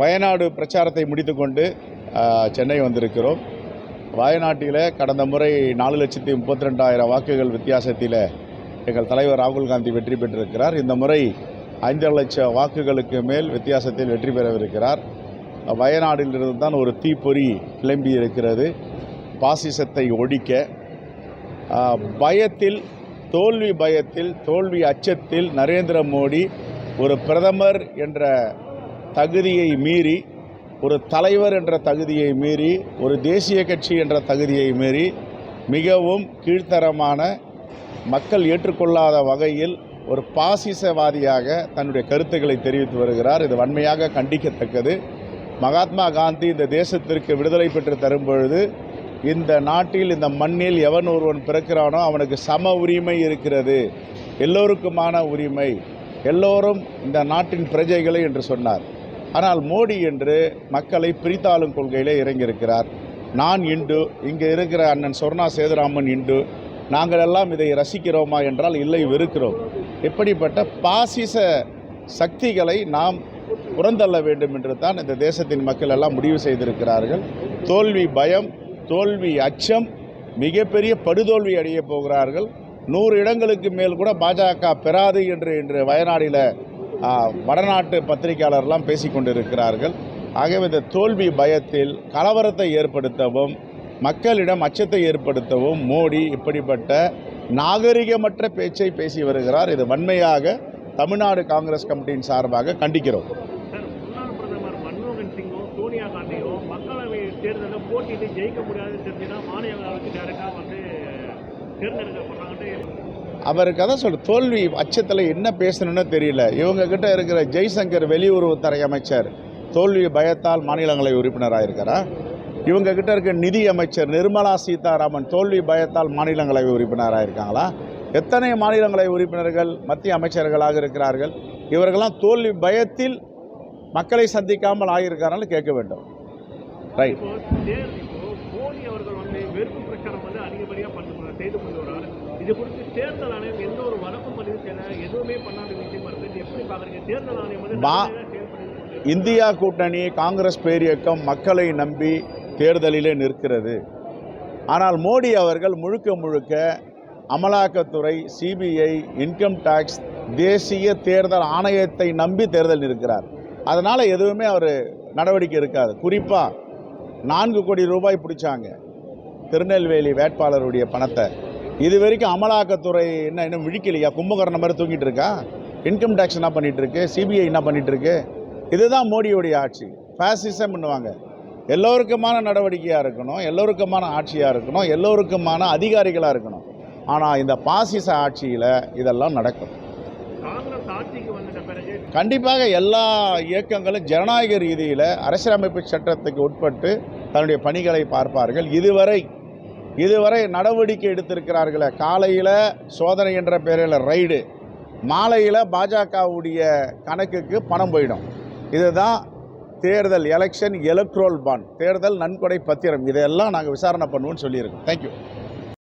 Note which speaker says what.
Speaker 1: வயநாடு பிரச்சாரத்தை முடித்துக்கொண்டு சென்னை வந்திருக்கிறோம். வயநாட்டில் கடந்த முறை 4,32,000 வாக்குகள் வித்தியாசத்தில் எங்கள் தலைவர் ராகுல் காந்தி வெற்றி பெற்றிருக்கிறார். இந்த முறை 5 லட்சம் வாக்குகளுக்கு மேல் வித்தியாசத்தில் வெற்றி பெறவிருக்கிறார். வயநாட்டிலிருந்து தான் ஒரு தீப்பொறி கிளம்பி இருக்கிறது. பாசிசத்தை ஒழிக்க தோல்வி அச்சத்தில் நரேந்திர மோடி ஒரு பிரதமர் என்ற தகுதியை மீறி, ஒரு தலைவர் என்ற தகுதியை மீறி, ஒரு தேசிய கட்சி என்ற தகுதியை மீறி மிகவும் கீழ்த்தரமான, மக்கள் ஏற்றுக்கொள்ளாத வகையில் ஒரு பாசிசவாதியாக தன்னுடைய கருத்துக்களை தெரிவித்து வருகிறார். இது வன்மையாக கண்டிக்கத்தக்கது. மகாத்மா காந்தி இந்த தேசத்திற்கு விடுதலை பெற்று தரும்பொழுது, இந்த நாட்டில், இந்த மண்ணில் எவன் ஒருவன் பிறக்கிறானோ அவனுக்கு சம உரிமை இருக்கிறது, எல்லோருக்குமான உரிமை, எல்லோரும் இந்த நாட்டின் பிரஜைகளை என்று சொன்னார். ஆனால் மோடி என்று மக்களை பிரித்தாளும் கொள்கையிலே இறங்கியிருக்கிறார். நான் இந்து, இங்கே இருக்கிற அண்ணன் சொர்ணா சேதுராமன் இந்து, நாங்கள் எல்லாம் இதை ரசிக்கிறோமா என்றால் இல்லை, வெறுக்கிறோம். இப்படிப்பட்ட பாசிச சக்திகளை நாம் புறந்தள்ள வேண்டும் என்று தான் இந்த தேசத்தின் மக்கள் எல்லாம் முடிவு செய்திருக்கிறார்கள். தோல்வி பயம், தோல்வி அச்சம், மிகப்பெரிய படுதோல்வி அடைய போகிறார்கள். 100 இடங்களுக்கு மேல் கூட பாஜக பெறாது என்று இன்று வயநாடில் வடநாட்டு பத்திரிகையாளர்லாம் பேசிக்கொண்டிருக்கிறார்கள். ஆகவே இந்த தோல்வி பயத்தில் கலவரத்தை ஏற்படுத்தவும், மக்களிடம் அச்சத்தை ஏற்படுத்தவும் மோடி இப்படிப்பட்ட நாகரிகமற்ற பேச்சை பேசி வருகிறார். இது வன்மையாக தமிழ்நாடு காங்கிரஸ் கமிட்டியின் சார்பாக கண்டிக்கிறோம்.
Speaker 2: முன்னாள் பிரதமர் மன்மோகன் சிங்கும் சோனியா காந்தியும் மக்களவை தேர்தலில் போட்டிட்டு ஜெயிக்க முடியாதுன்னு தெரிஞ்சுதான் மாநிலங்களுக்கு டைரக்டாக தேர்ந்தெடுக்கப்படுறாங்கன்னு
Speaker 1: அவருக்கு அதான் தோல்வி அச்சத்தில் என்ன பேசணும்னு தெரியல. இவங்ககிட்ட இருக்கிற ஜெய்சங்கர் வெளியுறவுத்துறை அமைச்சர் தோல்வி பயத்தால் மாநிலங்களவை உறுப்பினராக இருக்கிறா. இவங்ககிட்ட இருக்கிற நிதி அமைச்சர் நிர்மலா சீதாராமன் தோல்வி பயத்தால் மாநிலங்களவை உறுப்பினராக இருக்காங்களா? எத்தனை மாநிலங்களவை உறுப்பினர்கள் மத்திய அமைச்சர்களாக இருக்கிறார்கள்? இவர்கள்லாம் தோல்வி பயத்தில் மக்களை சந்திக்காமல் ஆகியிருக்கார்கள் கேட்க வேண்டும். ரைட்.
Speaker 2: மோடி அவர்கள் வெறுப்பு பிரச்சாரம் அதிகப்படியாக செய்து கொண்டு வரார். இது குறித்து தேர்தல் ஆணையம் எந்த ஒரு வழக்கும் பதிவு செய்யல, எதுவுமே பண்ணாத விஷயமா இருக்கு. எப்படி பார்க்குறீங்க? தேர்தல் ஆணையம்
Speaker 1: இந்தியா கூட்டணி காங்கிரஸ் பேரியக்கம் மக்களை நம்பி தேர்தலிலே நிற்கிறது. ஆனால் மோடி அவர்கள் முழுக்க அமலாக்கத்துறை, சிபிஐ, இன்கம் டாக்ஸ், தேசிய தேர்தல் ஆணையத்தை நம்பி தேர்தல் நிற்கிறார். அதனால் எதுவுமே அவர் நடவடிக்கை இருக்காது. குறிப்பாக 4 கோடி ரூபாய் பிடிச்சாங்க திருநெல்வேலி வேட்பாளருடைய பணத்தை. இது வரைக்கும் அமலாக்கத்துறை இன்னும் விழிக்கலையா? கும்பகரண மாதிரி தூங்கிட்டு இருக்கா? இன்கம் டேக்ஸ் என்ன பண்ணிகிட்டு இருக்கு? சிபிஐ என்ன பண்ணிகிட்டு இருக்கு? இதுதான் மோடியுடைய ஆட்சி. ஃபேசிசம் பண்ணுவாங்க. எல்லோருக்குமான நடவடிக்கையாக இருக்கணும், எல்லோருக்குமான ஆட்சியாக இருக்கணும், எல்லோருக்குமான அதிகாரிகளாக இருக்கணும். ஆனால் இந்த பாசிச ஆட்சியில் இதெல்லாம் நடக்கும். கண்டிப்பாக எல்லா இயக்கங்களும் ஜனநாயக ரீதியில் அரசியலமைப்பு சட்டத்துக்கு உட்பட்டு தன்னுடைய பணிகளை பார்ப்பார்கள். இதுவரை நடவடிக்கை எடுத்திருக்கிறார்களே, காலையில் சோதனை என்ற பெயரில் ரைடு, மாலையில் பாஜகவுடைய கணக்குக்கு பணம் போயிடும். இதுதான் தேர்தல் எலெக்ஷன் எலக்ட்ரோல் பாண்ட், தேர்தல் நன்கொடை பத்திரம். இதையெல்லாம் நாங்கள் விசாரணை பண்ணுவோம்னு சொல்லியிருக்கோம். தேங்க்யூ.